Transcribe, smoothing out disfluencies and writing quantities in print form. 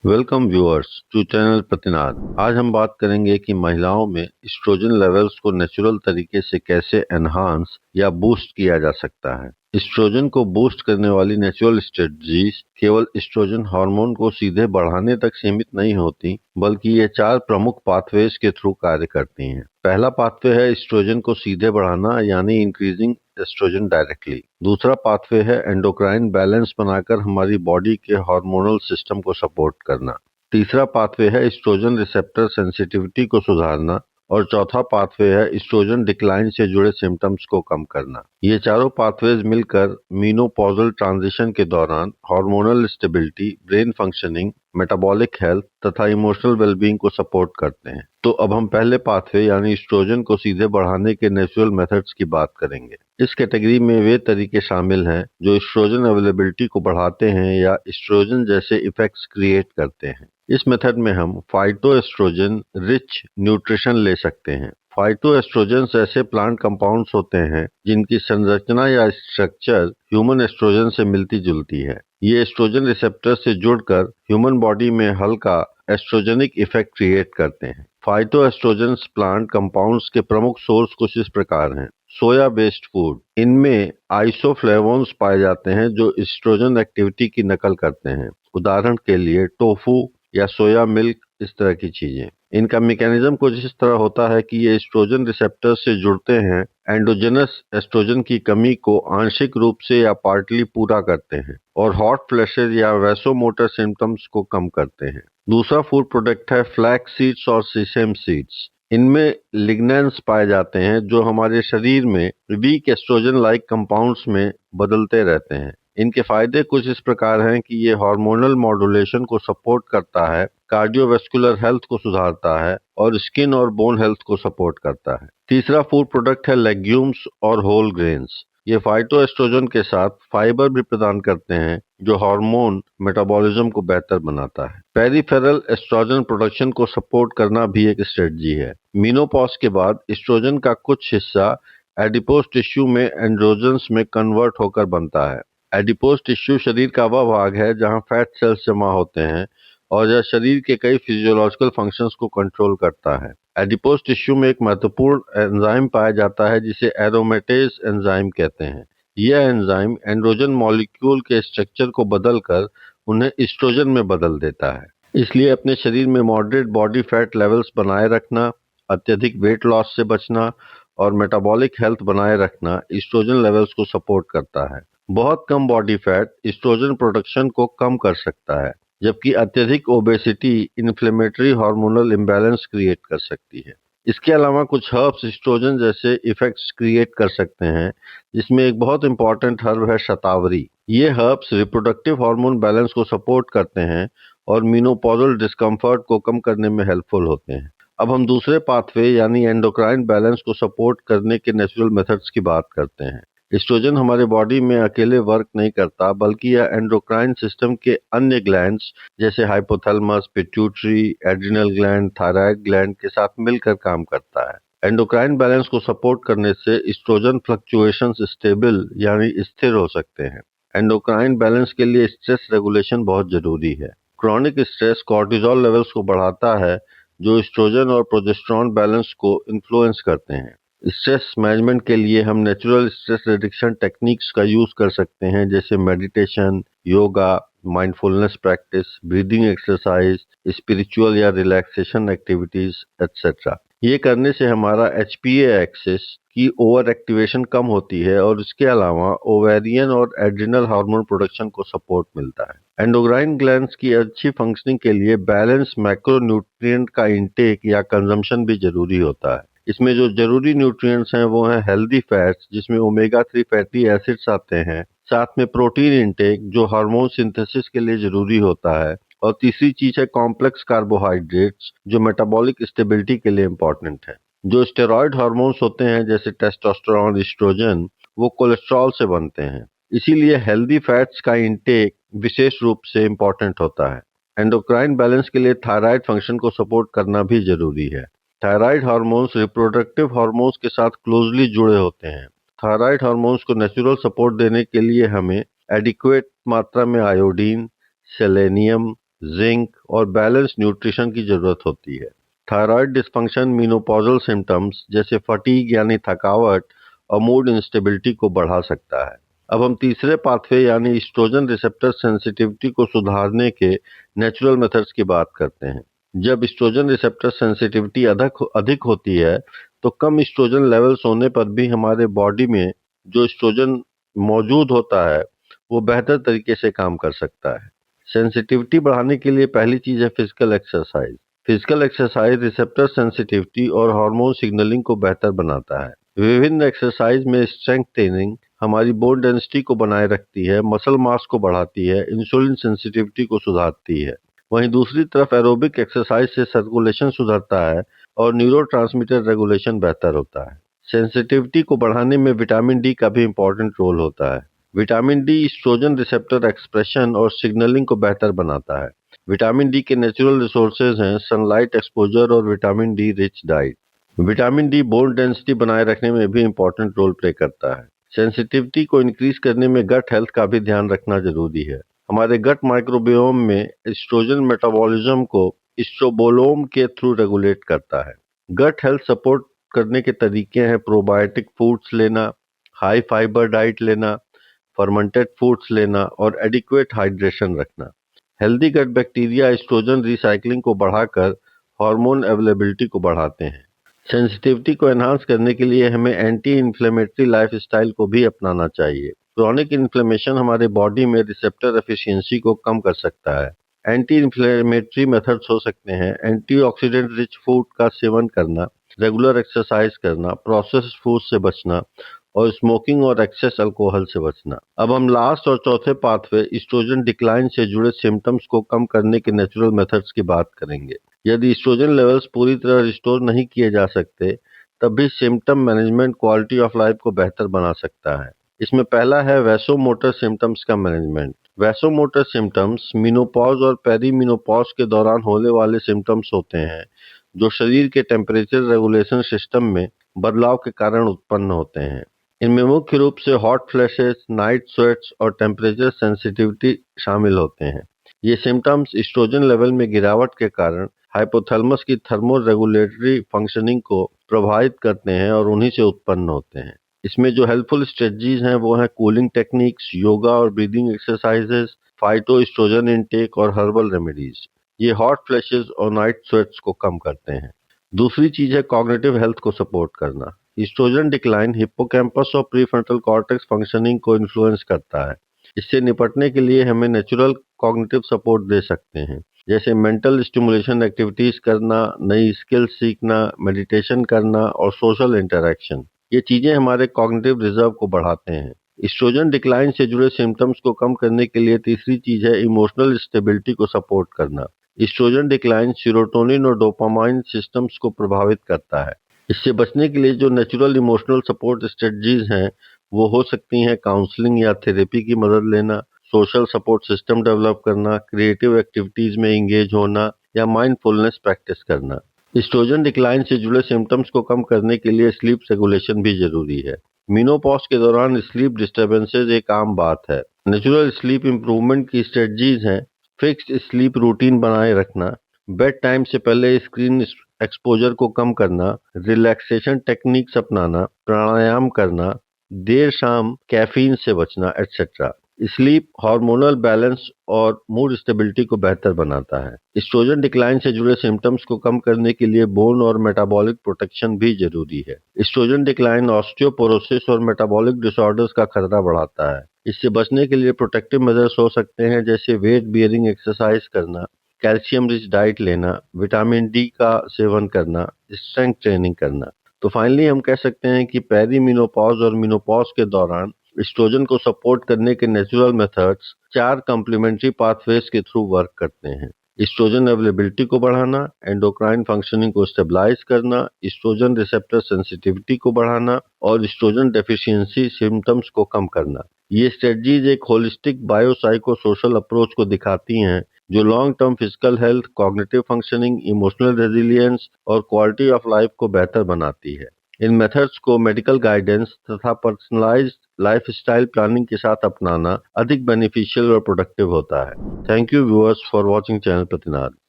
Welcome viewers to channel Pratinad. आज हम बात करेंगे कि महिलाओं में एस्ट्रोजन लेवल्स को नेचुरल तरीके से कैसे एनहांस या बूस्ट किया जा सकता है। एस्ट्रोजन को बूस्ट करने वाली नेचुरल स्ट्रेटजीज केवल एस्ट्रोजन हार्मोन को सीधे बढ़ाने तक सीमित नहीं होती, बल्कि ये 4 प्रमुख पाथवेज के थ्रू कार्य करती हैं। पहला पाथवे है एस्ट्रोजन को सीधे बढ़ाना, यानी इंक्रीजिंग एस्ट्रोजन डायरेक्टली। दूसरा पाथवे है एंडोक्राइन बैलेंस बनाकर हमारी बॉडी के हार्मोनल सिस्टम को सपोर्ट करना। तीसरा पाथवे है एस्ट्रोजन रिसेप्टर सेंसिटिविटी को सुधारना। और चौथा पाथवे है एस्ट्रोजन डिक्लाइन से जुड़े सिम्टम्स को कम करना। ये चारों पाथवेज मिलकर मीनोपॉजल ट्रांजिशन के दौरान hormonal stability, brain functioning, metabolic health तथा इमोशनल वेलबींग को सपोर्ट करते हैं। तो अब हम पहले पाथवे यानी एस्ट्रोजन को सीधे बढ़ाने के नेचुरल मेथड्स की बात करेंगे। इस कैटेगरी में वे तरीके शामिल हैं जो एस्ट्रोजन अवेलेबिलिटी को बढ़ाते हैं या एस्ट्रोजन जैसे इफेक्ट्स क्रिएट करते हैं। इस मेथड में हम फाइटोएस्ट्रोजन रिच न्यूट्रिशन ले सकते हैं। फाइटोएस्ट्रोजेंस ऐसे प्लांट कंपाउंड्स होते हैं जिनकी संरचना या स्ट्रक्चर ह्यूमन एस्ट्रोजन से मिलती जुलती है। ये एस्ट्रोजन रिसेप्टर से जुड़कर ह्यूमन बॉडी में हल्का एस्ट्रोजेनिक इफेक्ट क्रिएट करते हैं। फाइटोएस्ट्रोजेंस प्लांट कंपाउंड्स के प्रमुख सोर्स कुछ इस प्रकार हैं। सोया बेस्ड फूड, इनमें आइसोफ्लेवोन्स पाए जाते हैं जो एस्ट्रोजन एक्टिविटी की नकल करते हैं। उदाहरण के लिए टोफू या सोया मिल्क, इस तरह की चीजें। इनका मैकेनिज्म कुछ इस तरह होता है कि ये एस्ट्रोजन रिसेप्टर से जुड़ते हैं, एंडोजेनस एस्ट्रोजन की कमी को आंशिक रूप से या पार्टली पूरा करते हैं और हॉट फ्लैशेज या वैसोमोटर सिम्टम्स को कम करते हैं। दूसरा फूड प्रोडक्ट है फ्लैक्स सीड्स और सीसेम सीड्स। इनमें लिग्नेंस पाए जाते हैं जो हमारे शरीर में वीक एस्ट्रोजन लाइक कंपाउंड्स में बदलते रहते हैं। इनके फायदे कुछ इस प्रकार हैं कि ये हार्मोनल मॉड्यूलेशन को सपोर्ट करता है, कार्डियोवैस्कुलर हेल्थ को सुधारता है और स्किन और बोन हेल्थ को सपोर्ट करता है। तीसरा फूड प्रोडक्ट है लेग्यूम्स और होल ग्रेन्स। ये फाइटोएस्ट्रोजन के साथ फाइबर भी प्रदान करते हैं जो हार्मोन मेटाबॉलिज्म को बेहतर बनाता है। पेरिफेरल एस्ट्रोजन प्रोडक्शन को सपोर्ट करना भी एक स्ट्रेटजी है। मेनोपॉज के बाद एस्ट्रोजन का कुछ हिस्सा एडिपोज टिश्यू में एंड्रोजन्स में कन्वर्ट होकर बनता है। एडिपोज टिश्यू शरीर का वह भाग है जहां फैट सेल्स जमा होते हैं और यह शरीर के कई फिजियोलॉजिकल फंक्शंस को कंट्रोल करता है। एडिपोज टिश्यू में एक महत्वपूर्ण एंजाइम पाया जाता है जिसे एरोमेटेज एंजाइम कहते हैं। यह एंजाइम एंड्रोजन मॉलिक्यूल के स्ट्रक्चर को बदलकर उन्हें एस्ट्रोजन में बदल देता है। इसलिए अपने शरीर में मॉडरेट बॉडी फैट लेवल्स बनाए रखना, अत्यधिक वेट लॉस से बचना और मेटाबॉलिक हेल्थ बनाए रखना एस्ट्रोजन लेवल्स को सपोर्ट करता है। बहुत कम बॉडी फैट एस्ट्रोजन प्रोडक्शन को कम कर सकता है, जबकि अत्यधिक obesity inflammatory hormonal imbalance create कर सकती है। इसके अलावा कुछ हर्ब्स एस्ट्रोजन जैसे इफेक्ट्स क्रिएट कर सकते हैं, जिसमें एक बहुत इंपॉर्टेंट हर्ब है शतावरी। ये हर्ब्स रिप्रोडक्टिव हार्मोन बैलेंस को सपोर्ट करते हैं और मीनोपॉजल डिस्कम्फर्ट को कम करने में हेल्पफुल होते हैं। अब हम दूसरे पाथवे यानी एंडोक्राइन बैलेंस को सपोर्ट करने के नेचुरल मेथड्स की बात करते हैं। एस्ट्रोजन हमारे बॉडी में अकेले वर्क नहीं करता, बल्कि यह एंडोक्राइन सिस्टम के अन्य ग्लैंड्स जैसे hypothalamus, pituitary, adrenal gland, thyroid gland के साथ मिलकर काम करता है। एंडोक्राइन बैलेंस को सपोर्ट करने से एस्ट्रोजन फ्लक्चुएशंस स्टेबल यानी स्थिर हो सकते हैं। एंडोक्राइन बैलेंस के लिए स्ट्रेस रेगुलेशन बहुत जरूरी है। क्रॉनिक स्ट्रेस कॉर्टिजोल लेवल्स को बढ़ाता है जो एस्ट्रोजन और प्रोजेस्टेरॉन बैलेंस को इन्फ्लुएंस करते हैं। स्ट्रेस मैनेजमेंट के लिए हम नेचुरल स्ट्रेस रिडक्शन टेक्निक्स का यूज कर सकते हैं, जैसे meditation, yoga, mindfulness practice, breathing exercise, spiritual या रिलैक्सेशन एक्टिविटीज एक्सेट्रा। ये करने से हमारा HPA एक्सेस की ओवर एक्टिवेशन कम होती है और इसके अलावा ओवेरियन और एड्रिनल हार्मोन प्रोडक्शन को सपोर्ट मिलता है। एंडोक्राइन ग्लैंड्स की अच्छी फंक्शनिंग के लिए बैलेंस मैक्रोन्यूट्रिएंट का इंटेक या कंजम्पशन भी जरूरी होता है। इसमें जो जरूरी न्यूट्रिएंट्स हैं वो हैं हेल्दी फैट्स, जिसमें ओमेगा 3 फैटी एसिड्स आते हैं, साथ में प्रोटीन इंटेक जो हार्मोन सिंथेसिस के लिए जरूरी होता है, और तीसरी चीज है कॉम्प्लेक्स कार्बोहाइड्रेट्स जो मेटाबॉलिक स्टेबिलिटी के लिए इम्पोर्टेंट है। जो स्टेरॉयड हार्मोन्स होते हैं जैसे टेस्टोस्टेरोन, एस्ट्रोजन, वो कोलेस्ट्रॉल से बनते हैं। इसीलिए हेल्दी फैट्स का इंटेक विशेष रूप से इम्पोर्टेंट होता है। एंडोक्राइन बैलेंस के लिए थायराइड फंक्शन को सपोर्ट करना भी जरूरी है। थायराइड हार्मोन्स रिप्रोडक्टिव हार्मोन्स के साथ क्लोजली जुड़े होते हैं। थायराइड हार्मोन्स को नेचुरल सपोर्ट देने के लिए हमें एडिक्वेट मात्रा में आयोडीन, सेलेनियम, जिंक और बैलेंस न्यूट्रिशन की जरूरत होती है। थायराइड डिस्फंक्शन मेनोपॉजल सिम्टम्स जैसे फटीग यानी थकावट और मूड इंस्टेबिलिटी को बढ़ा सकता है। अब हम तीसरे पाथवे यानी एस्ट्रोजन रिसेप्टर सेंसिटिविटी को सुधारने के नेचुरल मेथड्स की बात करते हैं। जब एस्ट्रोजन रिसेप्टर सेंसिटिविटी अधिक होती है तो कम एस्ट्रोजन लेवल्स होने पर भी हमारे बॉडी में जो एस्ट्रोजन मौजूद होता है वो बेहतर तरीके से काम कर सकता है। सेंसिटिविटी बढ़ाने के लिए पहली चीज है physical exercise. Physical exercise receptor sensitivity और हार्मोन सिग्नलिंग को बेहतर बनाता है। विभिन्न एक्सरसाइज में स्ट्रेंथ ट्रेनिंग हमारी बोन डेंसिटी को बनाए रखती है, मसल मास को बढ़ाती है, इंसुलिन सेंसिटिविटी को सुधारती है। वहीं दूसरी तरफ एरोबिक एक्सरसाइज से सर्कुलेशन सुधरता है और न्यूरोट्रांसमीटर रेगुलेशन बेहतर होता है। सेंसिटिविटी को बढ़ाने में विटामिन डी का भी इम्पोर्टेंट रोल होता है। Vitamin D estrogen receptor expression और सिग्नलिंग को बेहतर बनाता है। विटामिन डी के नेचुरल रिसोर्सेज हैं सनलाइट एक्सपोजर और vitamin D rich diet. Vitamin D bone density बनाए रखने में भी इम्पोर्टेंट रोल प्ले करता है। सेंसिटिविटी को इंक्रीज करने में गट हेल्थ का भी ध्यान रखना जरूरी है। हमारे गट माइक्रोबियोम में एस्ट्रोजन मेटाबॉलिज्म को एस्ट्रोबोलोम के थ्रू रेगुलेट करता है। गट हेल्थ सपोर्ट करने के तरीके हैं प्रोबायोटिक फूड्स लेना, हाई फाइबर डाइट लेना, फर्मेंटेड फूड्स लेना और एडिक्वेट हाइड्रेशन रखना। Healthy gut bacteria estrogen recycling को बढ़ाकर हार्मोन अवेलेबिलिटी को बढ़ाते हैं। सेंसिटिविटी को एनहांस करने के लिए हमें एंटी इन्फ्लेमेटरी लाइफस्टाइल को भी अपनाना चाहिए। क्रॉनिक इन्फ्लेमेशन हमारे बॉडी में रिसेप्टर एफिशिएंसी को कम कर सकता है। एंटी इन्फ्लेमेटरी मेथड्स हो सकते हैं एंटीऑक्सीडेंट रिच फूड का सेवन करना, रेगुलर एक्सरसाइज करना, प्रोसेस्ड फूड से बचना और स्मोकिंग और एक्सेस अल्कोहल से बचना। अब हम लास्ट और चौथे पाथवे एस्ट्रोजन डिक्लाइन से जुड़े सिम्टम्स को कम करने के नेचुरल मेथड्स की बात करेंगे। यदि एस्ट्रोजन लेवल्स पूरी तरह रिस्टोर नहीं किए जा सकते तब भी symptom management quality of life को बेहतर बना सकता है। इसमें पहला है वैसोमोटर सिम्टम्स का मैनेजमेंट। वैसोमोटर सिम्टम्स मेनोपॉज और पेरीमेनोपॉज के दौरान होने वाले सिम्टम्स होते हैं जो शरीर के टेम्परेचर रेगुलेशन सिस्टम में बदलाव के कारण उत्पन्न होते हैं। इनमें मुख्य रूप से हॉट फ्लैशेस, नाइट स्वेट्स और टेम्परेचर सेंसिटिविटी शामिल होते हैं। ये सिम्टम्स एस्ट्रोजन लेवल में गिरावट के कारण हाइपोथैलेमस की थर्मो रेगुलेटरी फंक्शनिंग को प्रभावित करते हैं और उन्हीं से उत्पन्न होते हैं। इसमें जो हेल्पफुल स्ट्रेटजीज हैं वो हैं कूलिंग टेक्निक्स, योगा और breathing exercises, phyto estrogen intake और हर्बल रेमेडीज। ये हॉट फ्लैशेस और नाइट स्वेट्स को कम करते हैं। दूसरी चीज है कॉग्निटिव हेल्थ को सपोर्ट करना। एस्ट्रोजन डिक्लाइन हिप्पोकैम्पस और प्रीफ्रंटल कॉर्टेक्स फंक्शनिंग को इन्फ्लुएंस करता है। इससे निपटने के लिए हमें नेचुरल कॉग्निटिव सपोर्ट दे सकते हैं, जैसे मेंटल स्टिमुलेशन एक्टिविटीज करना, नई स्किल सीखना, मेडिटेशन करना और सोशल इंटरेक्शन। ये चीजें हमारे कॉग्निटिव रिजर्व को बढ़ाते हैं। एस्ट्रोजन डिक्लाइन से जुड़े सिम्टम्स को कम करने के लिए तीसरी चीज है इमोशनल स्टेबिलिटी को सपोर्ट करना। एस्ट्रोजन डिक्लाइन सीरोटोनिन और डोपामाइन सिस्टम्स को प्रभावित करता है। इससे बचने के लिए जो नेचुरल इमोशनल सपोर्ट स्ट्रेटजीज हैं वो हो सकती हैं काउंसलिंग या थेरेपी की मदद लेना, सोशल सपोर्ट सिस्टम डेवलप करना, क्रिएटिव एक्टिविटीज में एंगेज होना या माइंडफुलनेस प्रैक्टिस करना। एस्ट्रोजन डिक्लाइन से जुड़े सिम्टम्स को कम करने के लिए स्लीप रेगुलेशन भी जरूरी है। मेनोपॉज के दौरान स्लीप डिस्टर्बेंसेज एक आम बात है। नेचुरल स्लीप इंप्रूवमेंट की स्ट्रेटजीज हैं फिक्स्ड स्लीप रूटीन बनाए रखना, बेड टाइम से पहले स्क्रीन एक्सपोजर को कम करना, रिलैक्सेशन टेक्निक्स अपनाना, प्राणायाम करना, देर शाम कैफीन से बचना एटसेट्रा। स्लीप हार्मोनल बैलेंस और मूड स्टेबिलिटी को बेहतर बनाता है। एस्ट्रोजन डिक्लाइन से जुड़े सिम्टम्स को कम करने के लिए बोन और मेटाबॉलिक प्रोटेक्शन भी जरूरी है। एस्ट्रोजन डिक्लाइन ऑस्टियोपोरोसिस और मेटाबॉलिक डिसऑर्डर्स का खतरा बढ़ाता है। इससे बचने के लिए प्रोटेक्टिव मेजर्स हो सकते हैं जैसे वेट बियरिंग एक्सरसाइज करना, कैल्शियम रिच डाइट लेना, विटामिन डी का सेवन करना, स्ट्रेंथ ट्रेनिंग करना। तो फाइनली हम कह सकते हैं कि पेरीमेनोपॉज और मेनोपॉज के दौरान एस्ट्रोजन को सपोर्ट करने के नेचुरल मेथड्स 4 कॉम्प्लीमेंट्री पाथवेज के थ्रू वर्क करते हैं। एस्ट्रोजन अवेलेबिलिटी को बढ़ाना, एंडोक्राइन फंक्शनिंग को स्टेबलाइज करना, एस्ट्रोजन रिसेप्टर सेंसिटिविटी को बढ़ाना और एस्ट्रोजन डेफिशिएंसी सिम्टम्स को कम करना। ये स्ट्रेटजीज एक होलिस्टिक बायोसाइको सोशल अप्रोच को दिखाती हैं जो long term physical health, cognitive functioning, emotional resilience और क्वालिटी ऑफ लाइफ को बेहतर बनाती है। इन मेथड्स को मेडिकल गाइडेंस तथा पर्सनलाइज्ड लाइफस्टाइल प्लानिंग के साथ अपनाना अधिक बेनिफिशियल और प्रोडक्टिव होता है। Thank you viewers for watching channel प्रतिनाद।